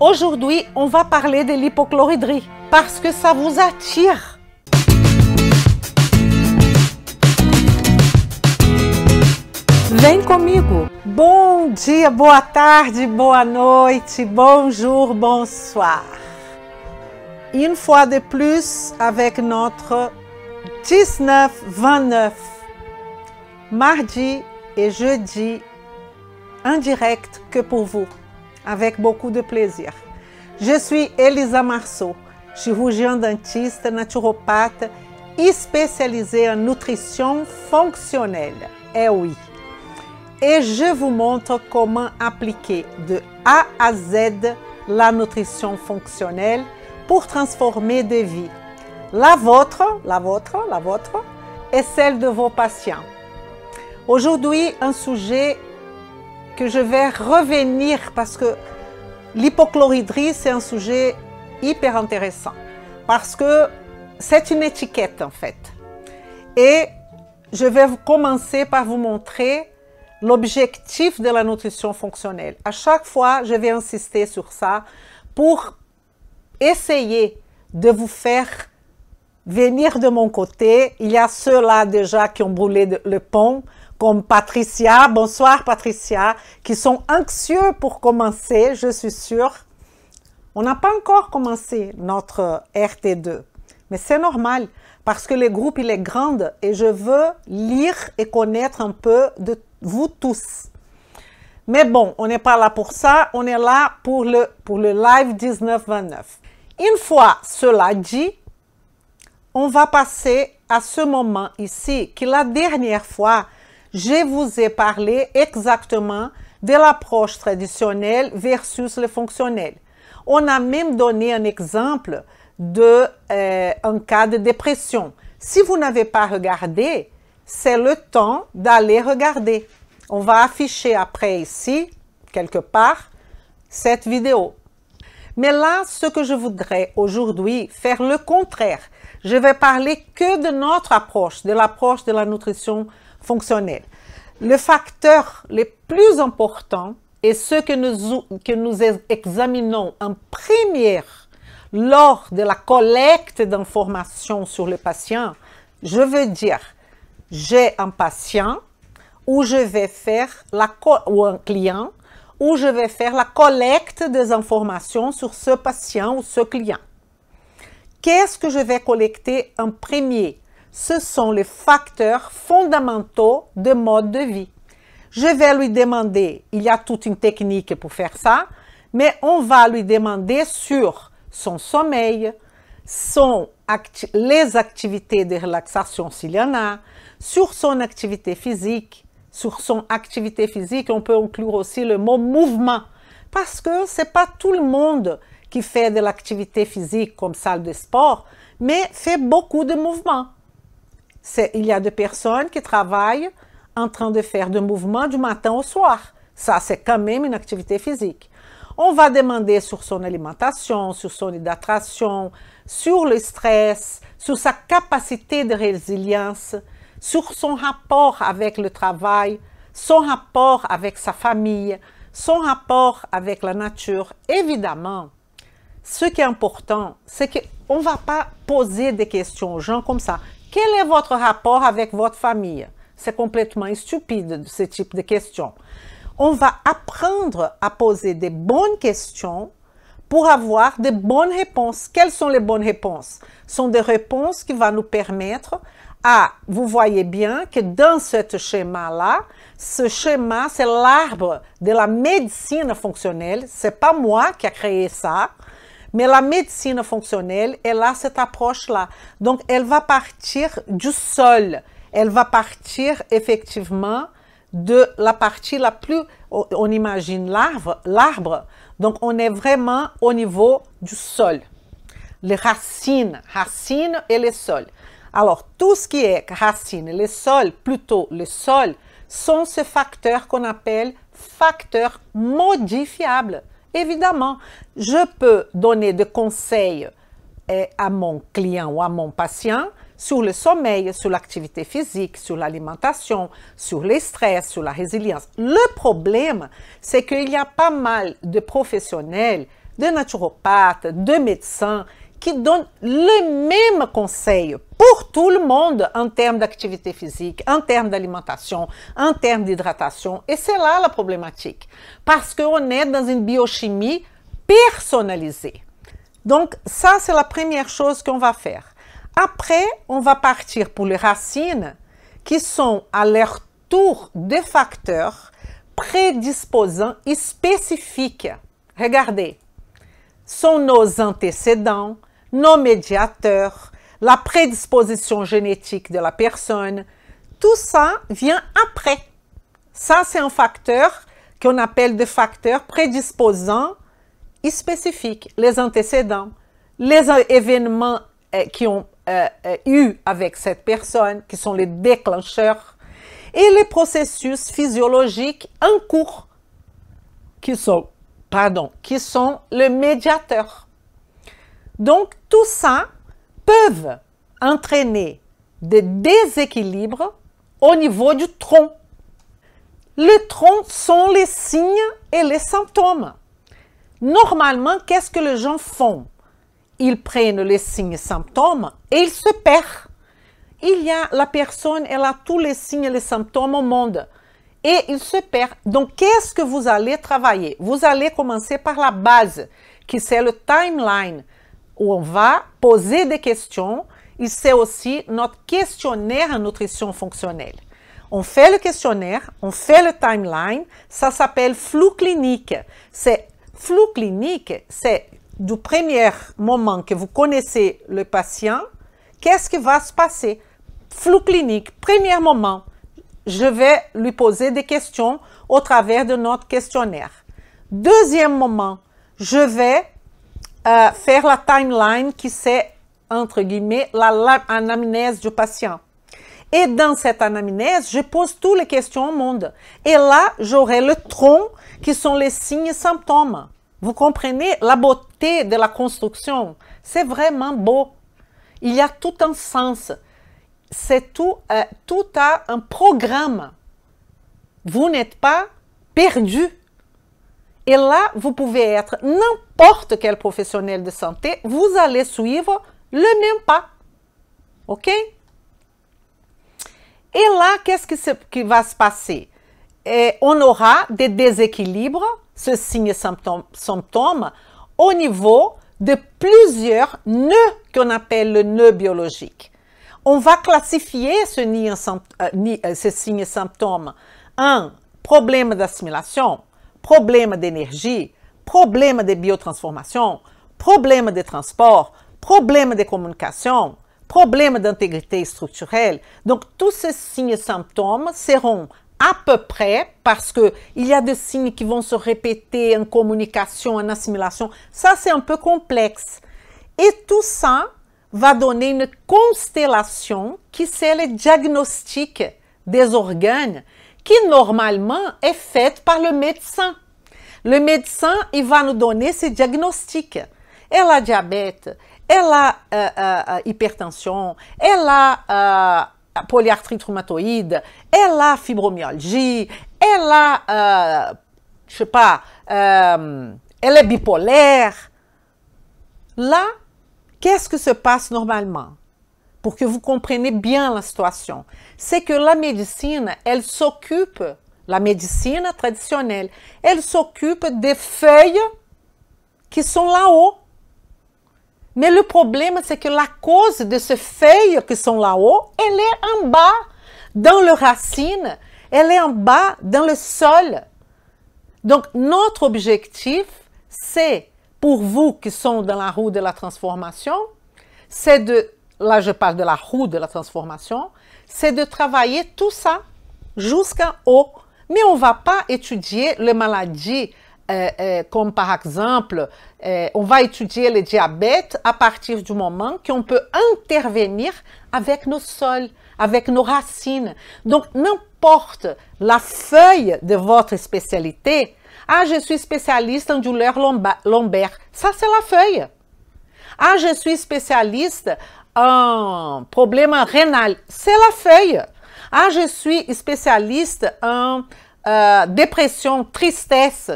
Aujourd'hui, on va parler de l'hypochlorhydrie parce que ça vous attire. Vem comigo! Bom dia, boa tarde, boa noite, bonjour, bonsoir. Une fois de plus avec notre 19-29, mardi et jeudi, en direct que pour vous, avec beaucoup de plaisir. Je suis Elisa Marceau, chirurgiã dentiste, naturopathe e spécialisée en nutrition fonctionnelle. Eh oui! Et je vous montre comment appliquer de A à Z la nutrition fonctionnelle pour transformer des vies. La vôtre et celle de vos patients. Aujourd'hui, un sujet que je vais revenir parce que l'hypochlorhydrie, c'est un sujet hyper intéressant parce que c'est une étiquette en fait. Et je vais commencer par vous montrer l'objectif de la nutrition fonctionnelle. À chaque fois, je vais insister sur ça pour essayer de vous faire venir de mon côté. Il y a ceux-là déjà qui ont brûlé le pont, comme Patricia, bonsoir Patricia, qui sont anxieux pour commencer, je suis sûre. On n'a pas encore commencé notre RT2, mais c'est normal parce que le groupe il est grand et je veux lire et connaître un peu de vous tous. Mais bon, on n'est pas là pour ça, on est là pour le live 19-29. Une fois cela dit, on va passer à ce moment ici, que la dernière fois, je vous ai parlé exactement de l'approche traditionnelle versus le fonctionnel. On a même donné un exemple d'un cas de dépression. Si vous n'avez pas regardé, c'est le temps d'aller regarder. On va afficher après ici, quelque part, cette vidéo. Mais là, ce que je voudrais aujourd'hui, faire le contraire. Je vais parler que de notre approche, de l'approche de la nutrition fonctionnelle. Le facteur le plus important et ce que nous examinons en première lors de la collecte d'informations sur le patient, je veux dire, j'ai un patient où je vais faire ou un client où je vais faire la collecte des informations sur ce patient ou ce client. Qu'est-ce que je vais collecter en premier? Ce sont les facteurs fondamentaux de mode de vie. Je vais lui demander, il y a toute une technique pour faire ça, mais on va lui demander sur son sommeil, les activités de relaxation s'il y en a, sur son activité physique. Sur son activité physique, on peut inclure aussi le mot mouvement, parce que ce n'est pas tout le monde qui fait de l'activité physique comme salle de sport, mais fait beaucoup de mouvements. Il y a des personnes qui travaillent en train de faire de mouvements du matin au soir. Ça, c'est quand même une activité physique. On va demander sur son alimentation, sur son hydratation, sur le stress, sur sa capacité de résilience, sur son rapport avec le travail, son rapport avec sa famille, son rapport avec la nature. Évidemment, ce qui est important, c'est qu'on ne va pas poser des questions aux gens comme ça. Quel est votre rapport avec votre famille? C'est complètement stupide, ce type de questions. On va apprendre à poser des bonnes questions pour avoir de bonnes réponses. Quelles sont les bonnes réponses? Ce sont des réponses qui vont nous permettre vous voyez bien que dans ce schéma-là, ce schéma, c'est l'arbre de la médecine fonctionnelle. Ce n'est pas moi qui ai créé ça, mais la médecine fonctionnelle, elle a cette approche-là. Donc, elle va partir du sol. Elle va partir effectivement de la partie la plus, on imagine l'arbre. Donc, on est vraiment au niveau du sol. Les racines et les sols. Alors, tout ce qui est racines, les sols, plutôt le sol, sont ces facteurs qu'on appelle facteurs modifiables. Évidemment, je peux donner des conseils à mon client ou à mon patient sur le sommeil, sur l'activité physique, sur l'alimentation, sur les stress, sur la résilience. Le problème, c'est qu'il y a pas mal de professionnels de naturopathes, de médecins qui donnent le même conseil pour tout le monde en termes d'activité physique, en termes d'alimentation, en termes d'hydratation. Et c'est là la problématique, parce qu'on est dans une biochimie personnalisée. Donc, ça, c'est la première chose qu'on va faire. Après, on va partir pour les racines qui sont à leur tour des facteurs prédisposants et spécifiques. Regardez, sont nos antécédents, nos médiateurs, la prédisposition génétique de la personne. Tout ça vient après. Ça, c'est un facteur qu'on appelle des facteurs prédisposants et spécifiques. Les antécédents, les événements qui ont eu avec cette personne, qui sont les déclencheurs, et les processus physiologiques en cours, qui sont le médiateur. Donc, tout ça peut entraîner des déséquilibres au niveau du tronc. Les troncs sont les signes et les symptômes. Normalement, qu'est-ce que les gens font? Ils prennent les signes et symptômes et ils se perdent. La personne, elle a tous les signes et les symptômes au monde. Et il se perd. Donc, qu'est-ce que vous allez travailler? Vous allez commencer par la base, qui c'est le timeline, où on va poser des questions. Et c'est aussi notre questionnaire en nutrition fonctionnelle. On fait le questionnaire, on fait le timeline, ça s'appelle flou clinique. Flou clinique, c'est du premier moment que vous connaissez le patient, qu'est-ce qui va se passer? Flou clinique, premier moment, je vais lui poser des questions au travers de notre questionnaire. Deuxième moment, je vais faire la timeline qui c'est, entre guillemets, l'anamnèse du patient. Et dans cette anamnèse, je pose toutes les questions au monde. Et là, j'aurai le tronc qui sont les signes et symptômes. Vous comprenez la beauté de la construction? C'est vraiment beau. Il y a tout un sens. C'est tout a un programme. Vous n'êtes pas perdu. Et là, vous pouvez être n'importe quel professionnel de santé, vous allez suivre le même pas. OK? Et là, qu'est-ce qui va se passer? On aura des déséquilibres, ce signe et symptômes, au niveau de plusieurs nœuds qu'on appelle le nœud biologique. On va classifier ces signes et symptômes en problème d'assimilation, problème d'énergie, problème de biotransformation, problème de transport, problème de communication, problème d'intégrité structurelle. Donc, tous ces signes et symptômes seront à peu près, parce qu'il y a des signes qui vont se répéter en communication, en assimilation. Ça, c'est un peu complexe. Et tout ça va donner une constellation qui c'est le diagnostic des organes qui normalement est faite par le médecin. Le médecin, il va nous donner ces diagnostics. Elle a diabète, elle a hypertension, elle a polyarthrite rhumatoïde, elle a fibromyalgie, elle a, je sais pas, elle est bipolaire. Là, qu'est-ce que se passe normalement? Pour que vous compreniez bien la situation, c'est que la médecine, elle s'occupe, la médecine traditionnelle, elle s'occupe des feuilles qui sont là-haut. Mais le problème, c'est que la cause de ces feuilles qui sont là-haut, elle est en bas, dans les racines, elle est en bas, dans le sol. Donc, notre objectif, c'est, pour vous qui sont dans la roue de la transformation, c'est de, là je parle de la roue de la transformation, c'est de travailler tout ça jusqu'en haut. Mais on ne va pas étudier les maladies comme par exemple, on va étudier le diabète à partir du moment qu'on peut intervenir avec nos sols, avec nos racines. Donc, n'importe la feuille de votre spécialité, ah, je suis spécialiste en douleur lombaire, ça c'est la feuille. Ah, je suis spécialiste en problème rénal, c'est la feuille. Ah, je suis spécialiste en dépression, tristesse,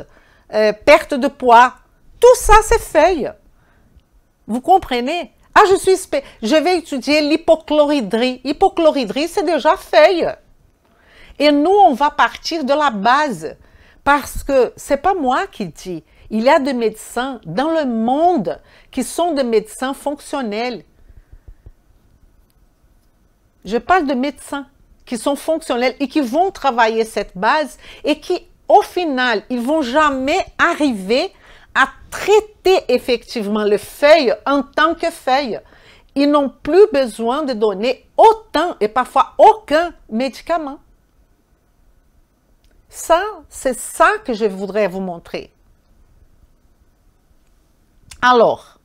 perte de poids, Tout ça, c'est feuille. Vous comprenez? Ah, je vais étudier l'hypochloridrie. Hypochloridrie, c'est déjà feuille. Et nous, on va partir de la base. Parce que c'est pas moi qui dis. Il y a des médecins dans le monde qui sont des médecins fonctionnels. Je parle de médecins qui sont fonctionnels et qui vont travailler cette base et qui, au final, ils vont jamais arriver à traiter effectivement les feuilles en tant que feuilles. Ils n'ont plus besoin de donner autant et parfois aucun médicament. Ça, c'est ça que je voudrais vous montrer. Alors,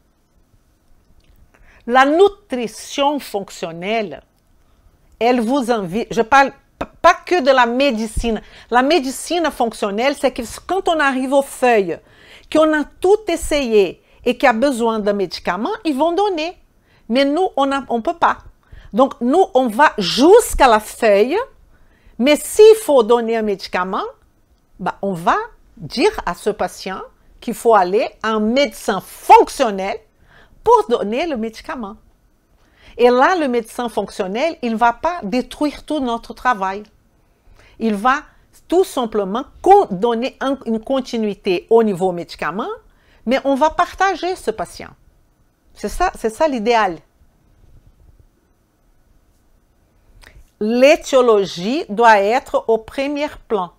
la nutrition fonctionnelle, elle vous invite, je parle pas que de la médecine. La médecine fonctionnelle, c'est que quand on arrive aux feuilles, qu'on a tout essayé et qu'il y a besoin d'un médicament, ils vont donner. Mais nous, on ne peut pas. Donc, nous, on va jusqu'à la feuille, mais s'il faut donner un médicament, ben, on va dire à ce patient qu'il faut aller à un médecin fonctionnel pour donner le médicament. Et là, le médecin fonctionnel, il ne va pas détruire tout notre travail. Il va tout simplement donner une continuité au niveau médicament, mais on va partager ce patient. C'est ça l'idéal. L'étiologie doit être au premier plan.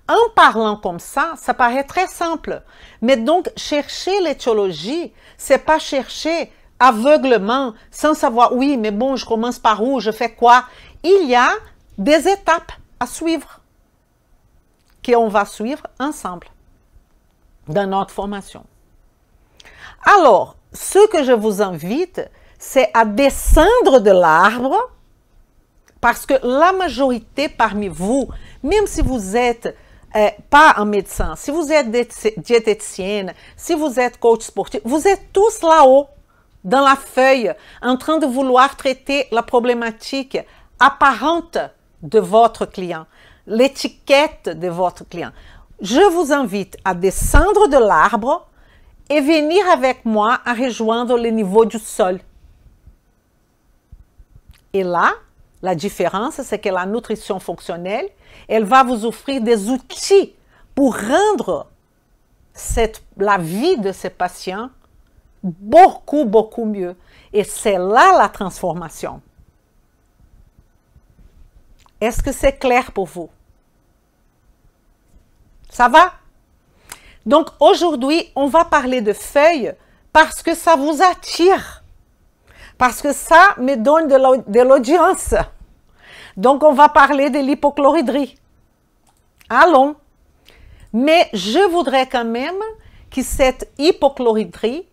En parlant comme ça paraît très simple. Mais donc, chercher l'étiologie, c'est pas chercher aveuglement, sans savoir, oui, mais bon, je commence par où, je fais quoi. Il y a des étapes à suivre, qu'on va suivre ensemble dans notre formation. Alors, ce que je vous invite, c'est à descendre de l'arbre, parce que la majorité parmi vous, même si vous êtes pas un médecin, si vous êtes diététicienne, si vous êtes coach sportif, vous êtes tous là-haut, dans la feuille, en train de vouloir traiter la problématique apparente de votre client, l'étiquette de votre client. Je vous invite à descendre de l'arbre et venir avec moi à rejoindre le niveau du sol. Et là, la différence, c'est que la nutrition fonctionnelle, elle va vous offrir des outils pour rendre la vie de ces patients beaucoup, beaucoup mieux. Et c'est là la transformation. Est-ce que c'est clair pour vous? Ça va? Donc aujourd'hui, on va parler de feuilles parce que ça vous attire. Parce que ça me donne de l'audience. Donc on va parler de l'hypochloridrie. Allons. Mais je voudrais quand même que cette hypochloridrie,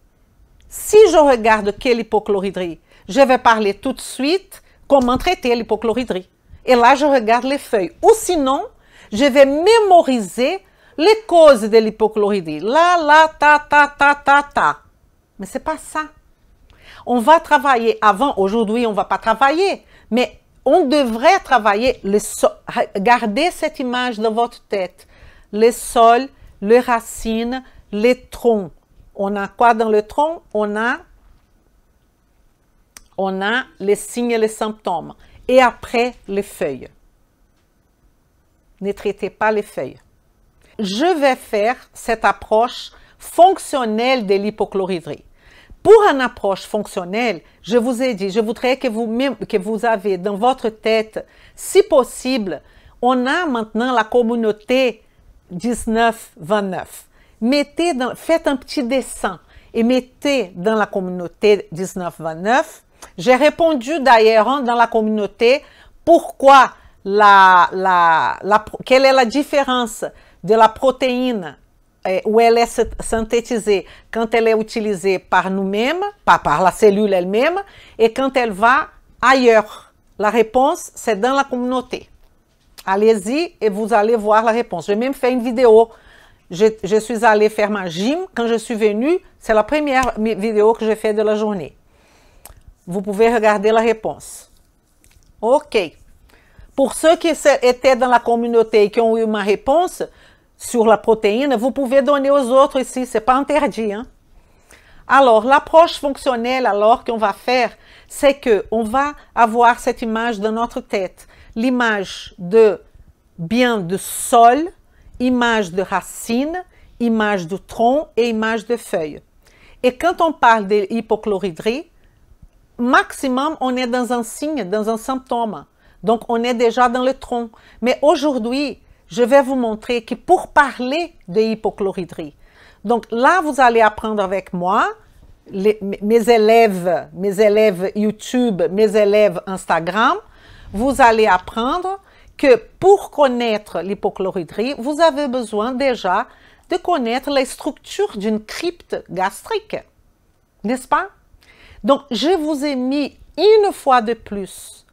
si je regarde quelle hypochloridrie, je vais parler tout de suite comment traiter l'hypochloridrie. Et là, je regarde les feuilles. Ou sinon, je vais mémoriser les causes de l'hypochloridrie. Là, ta. Mais ce n'est pas ça. On va travailler avant. Aujourd'hui, on ne va pas travailler. Mais on devrait travailler, garder cette image dans votre tête. Le sol, les racines, les troncs. On a quoi dans le tronc? On a les signes et les symptômes. Et après, les feuilles. Ne traitez pas les feuilles. Je vais faire cette approche fonctionnelle de l'hypochloridrie. Pour une approche fonctionnelle, je vous ai dit, je voudrais que vous avez dans votre tête, si possible, on a maintenant la communauté 19-29. Faites un petit dessin et mettez dans la communauté 19-29. J'ai répondu d'ailleurs dans la communauté pourquoi quelle est la différence de la protéine où elle est synthétisée quand elle est utilisée par nous-mêmes, pas par la cellule elle-même, et quand elle va ailleurs. La réponse, c'est dans la communauté. Allez-y et vous allez voir la réponse. J'ai même fait une vidéo. Je suis allée faire ma gym. Quand je suis venue, c'est la première vidéo que j'ai faite de la journée. Vous pouvez regarder la réponse. OK. Pour ceux qui étaient dans la communauté et qui ont eu ma réponse sur la protéine, vous pouvez donner aux autres ici. Ce n'est pas interdit, hein? Alors, l'approche fonctionnelle, alors qu'on va faire, c'est qu'on va avoir cette image dans notre tête. L'image de sol, image de racine, image de tronc et image de feuille. Et quand on parle de hypochloridrie, maximum, on est dans un signe, dans un symptôme. Donc, on est déjà dans le tronc. Mais aujourd'hui, je vais vous montrer que pour parler de hypochloridrie, donc là, vous allez apprendre avec moi, mes élèves YouTube, mes élèves Instagram, vous allez apprendre que pour connaître l'hypochloridrie, vous avez besoin déjà de connaître les structures d'une crypte gastrique, n'est-ce pas? Donc, je vous ai mis une fois de plus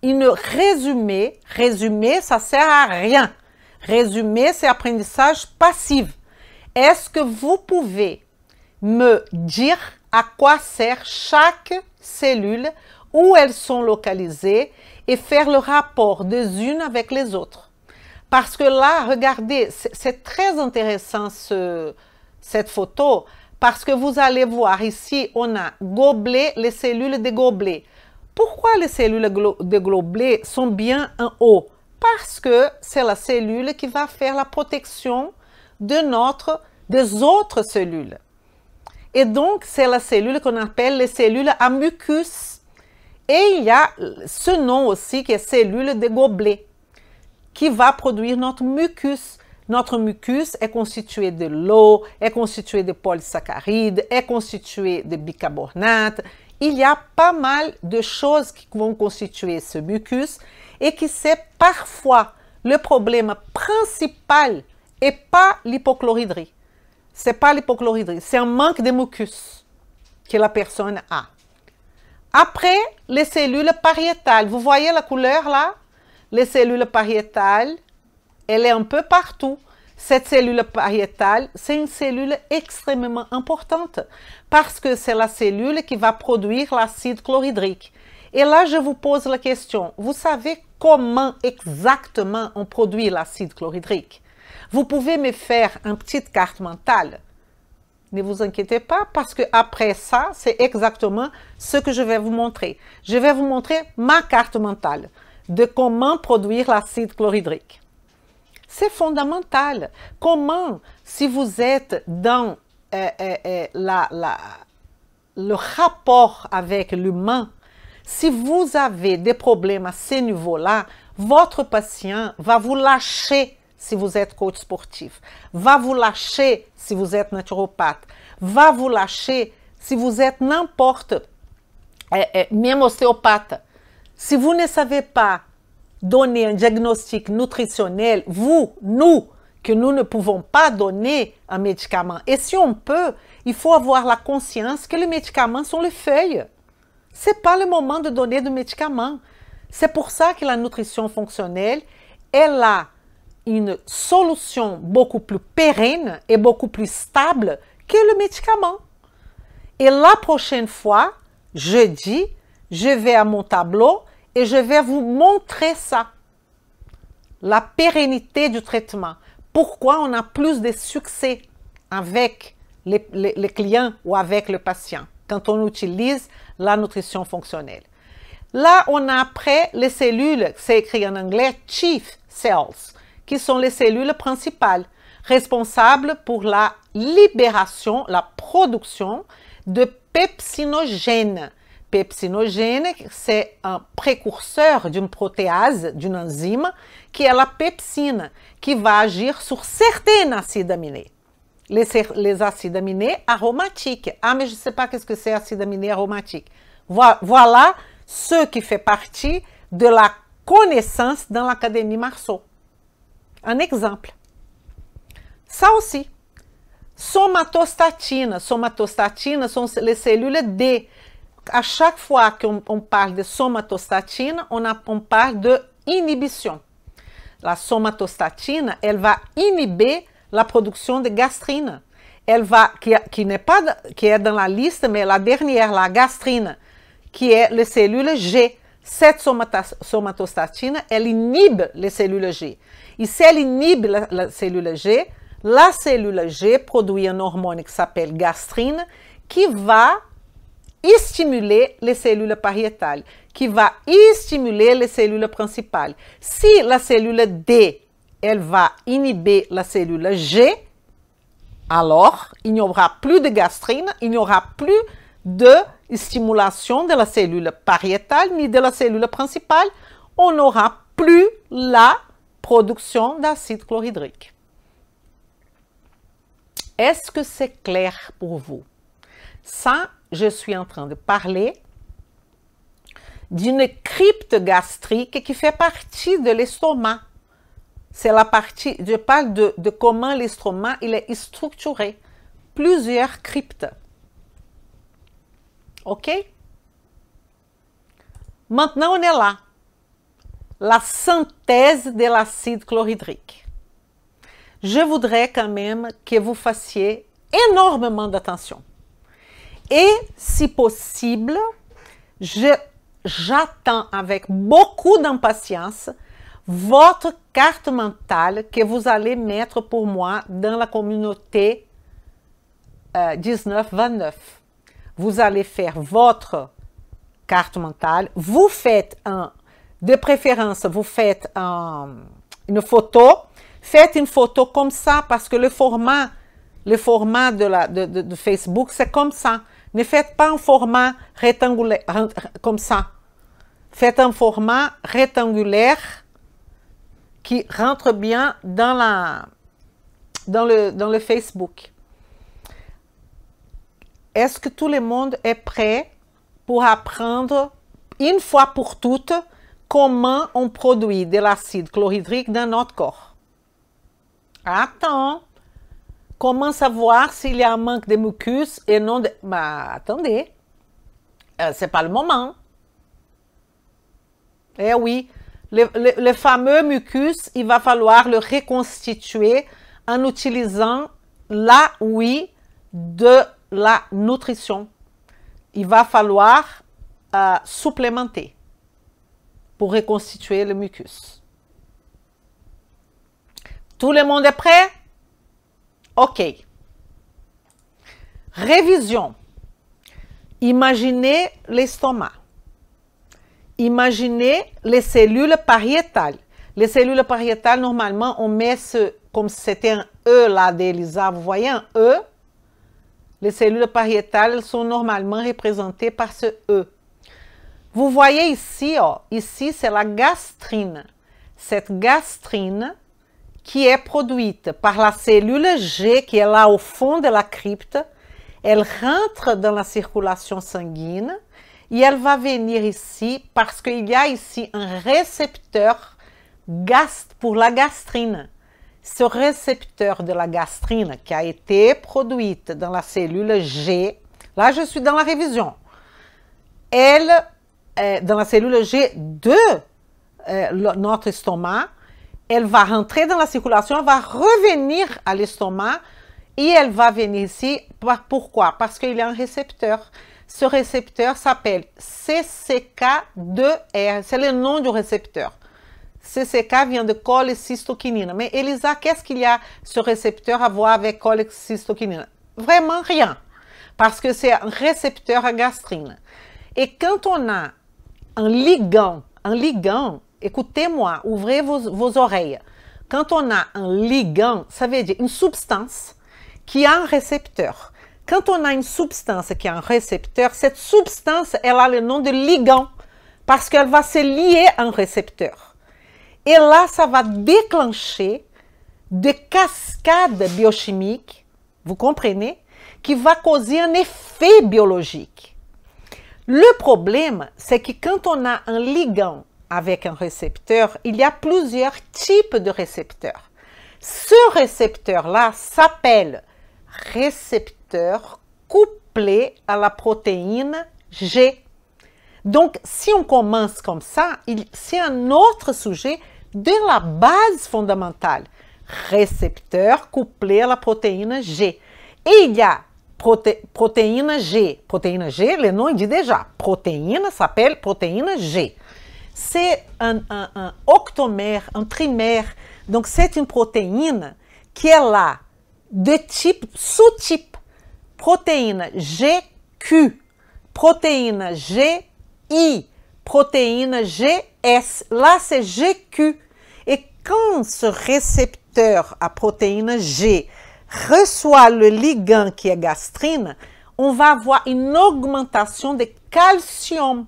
une résumé. Résumé, ça ne sert à rien. Résumé, c'est apprentissage passif. Est-ce que vous pouvez me dire à quoi sert chaque cellule, où elles sont localisées et faire le rapport des unes avec les autres? Parce que là, regardez, c'est très intéressant cette photo, parce que vous allez voir ici, on a gobelet, les cellules des gobelets. Pourquoi les cellules des gobelets sont bien en haut? Parce que c'est la cellule qui va faire la protection des autres cellules. Et donc, c'est la cellule qu'on appelle les cellules à mucus. Et il y a ce nom aussi qui est cellule des gobelets, qui va produire notre mucus. Notre mucus est constitué de l'eau, est constitué de polysaccharides, est constitué de bicarbonate. Il y a pas mal de choses qui vont constituer ce mucus et qui c'est parfois le problème principal et pas l'hypochloridrie. Ce n'est pas l'hypochloridrie, c'est un manque de mucus que la personne a. Après, les cellules pariétales, vous voyez la couleur là? Les cellules pariétales, elle est un peu partout. Cette cellule pariétale, c'est une cellule extrêmement importante parce que c'est la cellule qui va produire l'acide chlorhydrique. Et là, je vous pose la question, vous savez comment exactement on produit l'acide chlorhydrique? Vous pouvez me faire une petite carte mentale? Ne vous inquiétez pas parce que après ça, c'est exactement ce que je vais vous montrer. Je vais vous montrer ma carte mentale de comment produire l'acide chlorhydrique. C'est fondamental. Comment, si vous êtes dans le rapport avec l'humain, si vous avez des problèmes à ce niveau-là, votre patient va vous lâcher si vous êtes coach sportif, va vous lâcher si vous êtes naturopathe, va vous lâcher si vous êtes n'importe, même ostéopathe. Si vous ne savez pas donner un diagnostic nutritionnel, nous ne pouvons pas donner un médicament. Et si on peut, il faut avoir la conscience que les médicaments sont les feuilles. Ce n'est pas le moment de donner de médicaments. C'est pour ça que la nutrition fonctionnelle, elle a une solution beaucoup plus pérenne et beaucoup plus stable que le médicament. Et la prochaine fois, jeudi, je vais à mon tableau et je vais vous montrer ça. La pérennité du traitement. Pourquoi on a plus de succès avec les clients ou avec le patient quand on utilise la nutrition fonctionnelle. Là, on a après les cellules, c'est écrit en anglais, chief cells, qui sont les cellules principales, responsables pour la libération, la production de pepsinogènes. Pepsinogène, c'est un précurseur d'une protéase, d'une enzyme, qui est la pepsine, qui va agir sur certains acides aminés. Les acides aminés aromatiques. Ah, mais je ne sais pas qu'est-ce que c'est acide aminé aromatique. Voilà ce qui fait partie de la connaissance dans l'Académie Marceau. Un exemple. Ça aussi. Somatostatine. Somatostatine sont les cellules D. À chaque fois qu'on parle de somatostatine, on parle de inhibition. La somatostatine, elle va inhiber la production de gastrine. Elle va, qui est dans la liste, mais la dernière, la gastrine, qui est les cellules G. Cette somatostatine, elle inhibe les cellules G. Et si elle inhibe la cellule G produit une hormone qui s'appelle gastrine, qui va stimuler les cellules pariétales, qui va stimuler les cellules principales. Si la cellule D, elle va inhiber la cellule G, alors il n'y aura plus de gastrine, il n'y aura plus de stimulation de la cellule pariétale ni de la cellule principale. On n'aura plus la production d'acide chlorhydrique. Est-ce que c'est clair pour vous? Ça, je suis en train de parler d'une crypte gastrique qui fait partie de l'estomac. C'est la partie, je parle de comment l'estomac il est structuré. Plusieurs cryptes. OK? Maintenant, on est là. La synthèse de l'acide chlorhydrique. Je voudrais quand même que vous fassiez énormément d'attention. Et si possible, j'attends avec beaucoup d'impatience votre carte mentale que vous allez mettre pour moi dans la communauté 19-29. Vous allez faire votre carte mentale. Vous faites de préférence, vous faites une photo. Faites une photo comme ça parce que le format de Facebook, c'est comme ça. Ne faites pas un format rectangulaire comme ça. Faites un format rectangulaire qui rentre bien dans le Facebook. Est-ce que tout le monde est prêt pour apprendre une fois pour toutes comment on produit de l'acide chlorhydrique dans notre corps? Attends. Comment savoir s'il y a un manque de mucus et non de... Bah, attendez. C'est pas le moment. Eh oui. Le fameux mucus, il va falloir le reconstituer en utilisant la oui de la nutrition. Il va falloir supplémenter pour reconstituer le mucus. Tout le monde est prêt? OK. Révision. Imaginez l'estomac. Imaginez les cellules pariétales. Les cellules pariétales, normalement, on met comme c'était un E là d'Elisa, vous voyez un E? Les cellules pariétales elles sont normalement représentées par ce E. Vous voyez ici, ici c'est la gastrine. Cette gastrine qui est produite par la cellule G qui est là au fond de la crypte, elle rentre dans la circulation sanguine et elle va venir ici parce qu'il y a ici un récepteur pour la gastrine. Ce récepteur de la gastrine qui a été produite dans la cellule G, là je suis dans la révision, elle, dans la cellule G de notre estomac, elle va rentrer dans la circulation, elle va revenir à l'estomac et elle va venir ici. Pourquoi? Parce qu'il y a un récepteur. Ce récepteur s'appelle CCK2R. C'est le nom du récepteur. CCK vient de cholécystokinine. Mais Elisa, qu'est-ce qu'il y a ce récepteur à voir avec cholécystokinine? Vraiment rien. Parce que c'est un récepteur à gastrine. Et quand on a un ligand, écoutez-moi, ouvrez vos oreilles. Quand on a un ligand, ça veut dire une substance qui a un récepteur. Quand on a une substance qui a un récepteur, cette substance, elle a le nom de ligand parce qu'elle va se lier à un récepteur. Et là, ça va déclencher des cascades biochimiques, vous comprenez, qui va causer un effet biologique. Le problème, c'est que quand on a un ligand avec un récepteur, il y a plusieurs types de récepteurs. Ce récepteur-là s'appelle récepteur couplé à la protéine G. Donc, si on commence comme ça, c'est un autre sujet de la base fondamentale. Récepteur couplé à la protéine G. Et il y a protéine G. Protéine G, le nom dit déjà. Protéine s'appelle protéine G. C'est un octomère, un trimère. Donc, c'est une protéine qui est là de type, sous-type protéine GQ, protéine GI, protéine GS. Là, c'est GQ. Et quand ce récepteur à protéine G reçoit le ligand qui est gastrine, on va avoir une augmentation de calcium.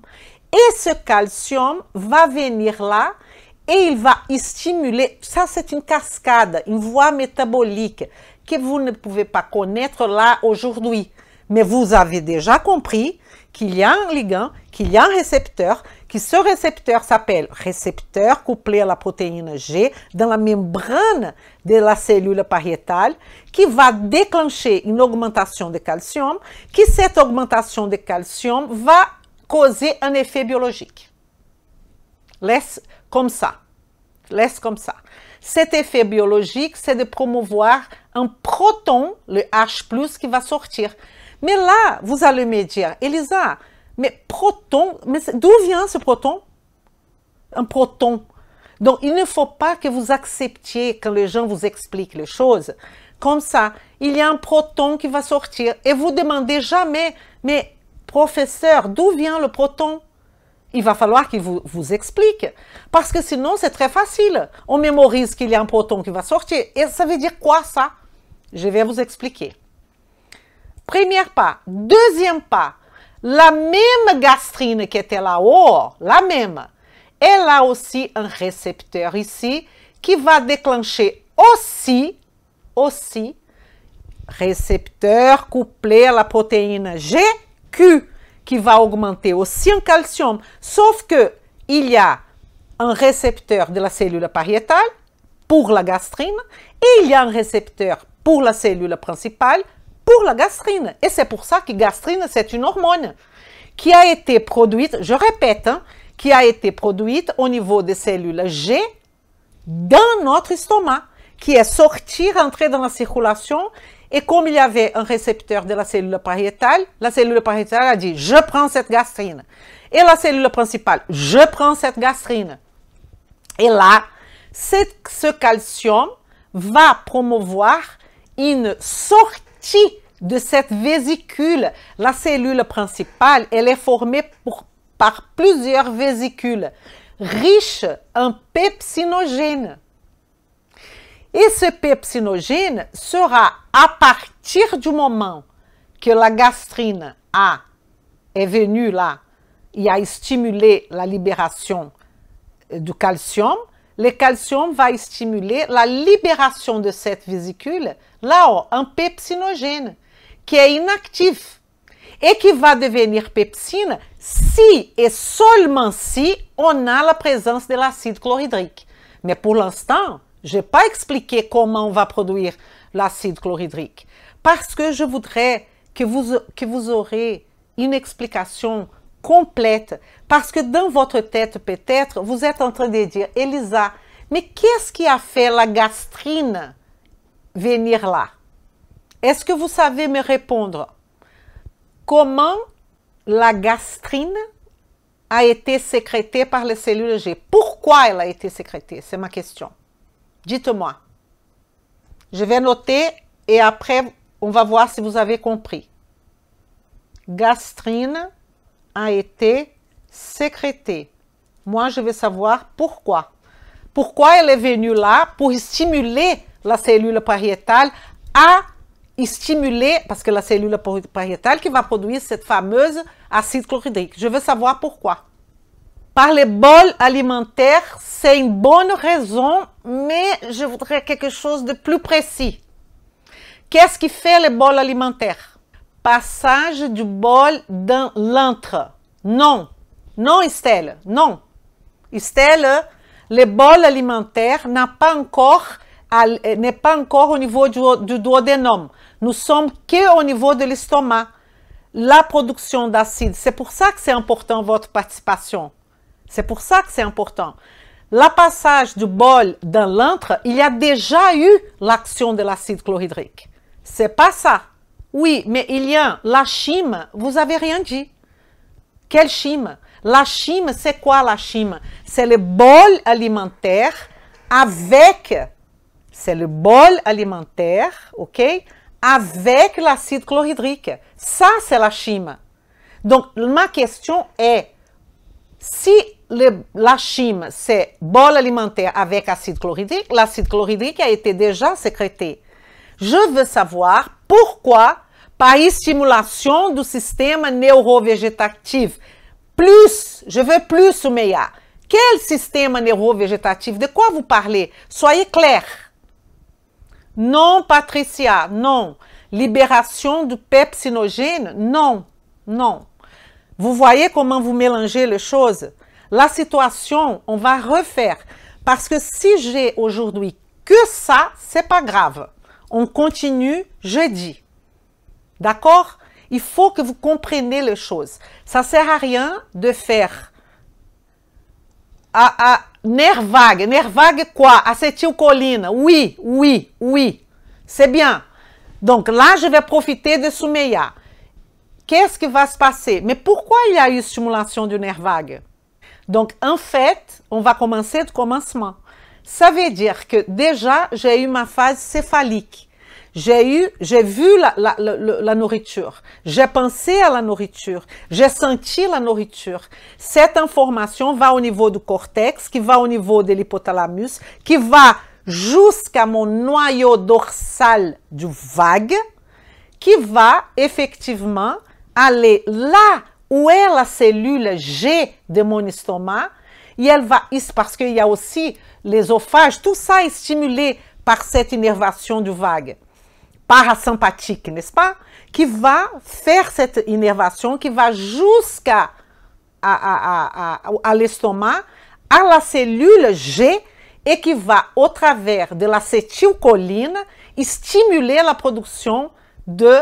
Et ce calcium va venir là et il va stimuler. Ça, c'est une cascade, une voie métabolique que vous ne pouvez pas connaître là aujourd'hui. Mais vous avez déjà compris qu'il y a un ligand, qu'il y a un récepteur, que ce récepteur s'appelle récepteur couplé à la protéine G dans la membrane de la cellule pariétale, qui va déclencher une augmentation de calcium, que cette augmentation de calcium va causer un effet biologique. Laisse comme ça. Laisse comme ça. Cet effet biologique, c'est de promouvoir un proton, le H+, qui va sortir. Mais là, vous allez me dire, Elisa, mais proton, mais d'où vient ce proton? Un proton. Donc, il ne faut pas que vous acceptiez quand les gens vous expliquent les choses. Comme ça, il y a un proton qui va sortir et vous demandez jamais, mais professeur, d'où vient le proton? Il va falloir qu'il vous explique. Parce que sinon, c'est très facile. On mémorise qu'il y a un proton qui va sortir. Et ça veut dire quoi, ça? Je vais vous expliquer. Premier pas. Deuxième pas. La même gastrine qui était là-haut, la même, elle a aussi un récepteur ici qui va déclencher aussi, récepteur couplé à la protéine GQ, qui va augmenter aussi en calcium, sauf que il y a un récepteur de la cellule pariétale pour la gastrine et il y a un récepteur pour la cellule principale pour la gastrine. Et c'est pour ça que gastrine, c'est une hormone qui a été produite, je répète, hein, qui a été produite au niveau des cellules G dans notre estomac, qui est sortie, rentrée dans la circulation. Et comme il y avait un récepteur de la cellule pariétale a dit « je prends cette gastrine ». Et la cellule principale « je prends cette gastrine ». Et là, ce calcium va promouvoir une sortie de cette vésicule. La cellule principale, elle est formée par plusieurs vésicules riches en pepsinogène. Et ce pepsinogène sera à partir du moment que la gastrine est venue là, il a stimulé la libération du calcium, le calcium va stimuler la libération de cette vésicule, là-haut, un pepsinogène, qui est inactif et qui va devenir pepsine si et seulement si on a la présence de l'acide chlorhydrique. Mais pour l'instant, je n'ai pas expliqué comment on va produire l'acide chlorhydrique parce que je voudrais que vous aurez une explication complète parce que dans votre tête peut-être vous êtes en train de dire « Elisa, mais qu'est-ce qui a fait la gastrine venir là ?» Est-ce que vous savez me répondre? Comment la gastrine a été sécrétée par les cellules G? Pourquoi elle a été sécrétée? C'est ma question. Dites-moi. Je vais noter et après, on va voir si vous avez compris. Gastrine a été sécrétée. Moi, je veux savoir pourquoi. Pourquoi elle est venue là pour stimuler la cellule pariétale à stimuler, parce que la cellule pariétale qui va produire cette fameuse acide chlorhydrique. Je veux savoir pourquoi. Par les bols alimentaires, c'est une bonne raison, mais je voudrais quelque chose de plus précis. Qu'est-ce qui fait les bols alimentaires? Passage du bol dans l'antre. Non. Non, Estelle. Non. Estelle, le bol alimentaire n'est pas encore au niveau du duodénum. Nous sommes qu'au niveau de l'estomac. La production d'acide, c'est pour ça que c'est important votre participation. C'est pour ça que c'est important. Le passage du bol dans l'antre, il y a déjà eu l'action de l'acide chlorhydrique. C'est pas ça. Oui, mais il y a la chyme. Vous avez rien dit. Quelle chyme? La chyme, c'est quoi la chyme? C'est le bol alimentaire avec... C'est le bol alimentaire, ok? avec l'acide chlorhydrique. Ça, c'est la chyme. Donc, ma question est, si la chyme, c'est bol alimentaire avec acide chlorhydrique, l'acide chlorhydrique a été déjà sécrété. Je veux savoir pourquoi, par stimulation du système neurovégétatif, plus, je veux plus, Soumeya. Quel système neurovégétatif? De quoi vous parlez? Soyez clair. Non, Patricia, non. Libération du pepsinogène? Non, non. Vous voyez comment vous mélangez les choses? La situation, on va refaire. Parce que si j'ai aujourd'hui que ça, c'est pas grave. On continue jeudi. D'accord? Il faut que vous compreniez les choses. Ça ne sert à rien de faire nerf vague. Nerf vague quoi? Acétylcholine. Oui, oui, oui. C'est bien. Donc là, je vais profiter de Soumeya. Qu'est-ce qui va se passer? Mais pourquoi il y a eu stimulation du nerf vague? Donc en fait, on va commencer du commencement. Ça veut dire que déjà, j'ai eu ma phase céphalique. J'ai vu la nourriture, j'ai pensé à la nourriture, j'ai senti la nourriture. Cette information va au niveau du cortex, qui va au niveau de l'hypothalamus, qui va jusqu'à mon noyau dorsal du vague, qui va effectivement aller là où est la cellule G de mon estomac, et elle va, parce qu'il y a aussi l'ésophage, tout ça est stimulé par cette innervation du vague. Parasympathique, n'est-ce pas? Qui va faire cette innervation, qui va jusqu'à l'estomac, à la cellule G, et qui va, au travers de l'acétylcholine, stimuler la production de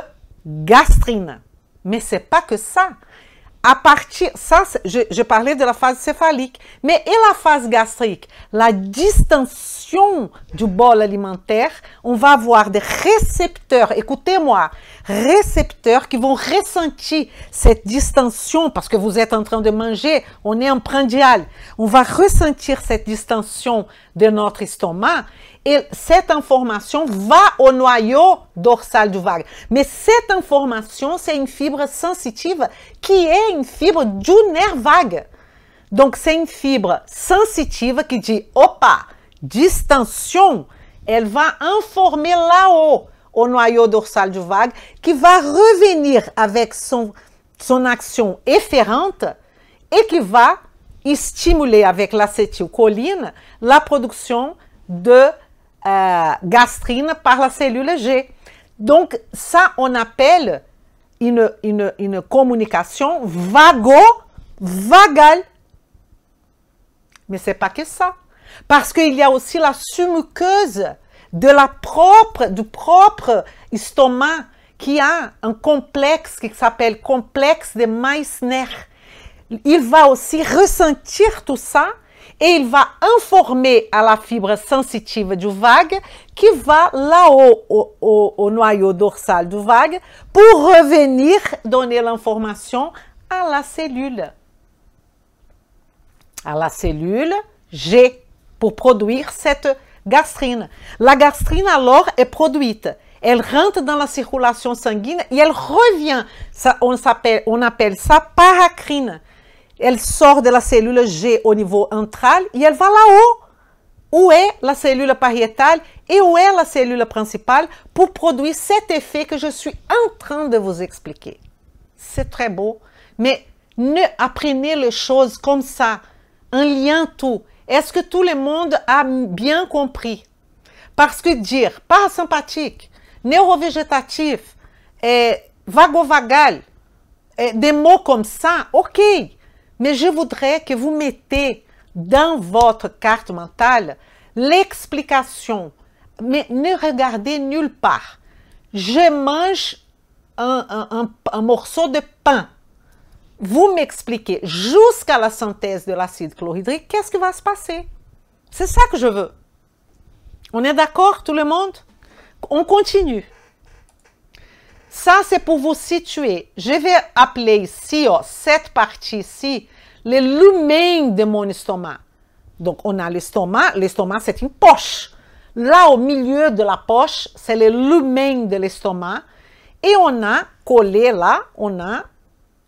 gastrine. Mais ce n'est pas que ça. À partir, ça, je parlais de la phase céphalique, mais et la phase gastrique? La distension du bol alimentaire, on va avoir des récepteurs, écoutez-moi, récepteurs qui vont ressentir cette distension parce que vous êtes en train de manger, on est en prandial. On va ressentir cette distension de notre estomac et cette information va au noyau dorsal du vague. Mais cette information, c'est une fibre sensitive qui est une fibre du nerf vague. Donc, c'est une fibre sensitive qui dit, opa, distension, elle va informer là-haut au noyau dorsal du vague qui va revenir avec son action efférente et qui va stimuler avec l'acétylcholine la production de gastrine par la cellule G. Donc, ça, on appelle une communication vago-vagale. Mais ce n'est pas que ça. Parce qu'il y a aussi la submuqueuse du propre estomac qui a un complexe qui s'appelle complexe de Meissner. Il va aussi ressentir tout ça et il va informer à la fibre sensitive du vague qui va là-haut au noyau dorsal du vague pour revenir donner l'information à la cellule G pour produire cette gastrine. La gastrine alors est produite. Elle rentre dans la circulation sanguine et elle revient. Ça, on appelle ça paracrine. Elle sort de la cellule G au niveau antral et elle va là-haut, où est la cellule pariétale et où est la cellule principale pour produire cet effet que je suis en train de vous expliquer. C'est très beau, mais ne apprenez les choses comme ça, en lien tout. Est-ce que tout le monde a bien compris? Parce que dire parasympathique, neurovégétatif, vagovagal, des mots comme ça, ok. Mais je voudrais que vous mettez dans votre carte mentale l'explication. Mais ne regardez nulle part. Je mange un morceau de pain. Vous m'expliquez jusqu'à la synthèse de l'acide chlorhydrique, qu'est-ce qui va se passer? C'est ça que je veux. On est d'accord, tout le monde? On continue. Ça, c'est pour vous situer. Je vais appeler ici, cette partie ici, le lumen de mon estomac. Donc, on a l'estomac. L'estomac, c'est une poche. Là, au milieu de la poche, c'est le lumen de l'estomac. Et on a collé là, on a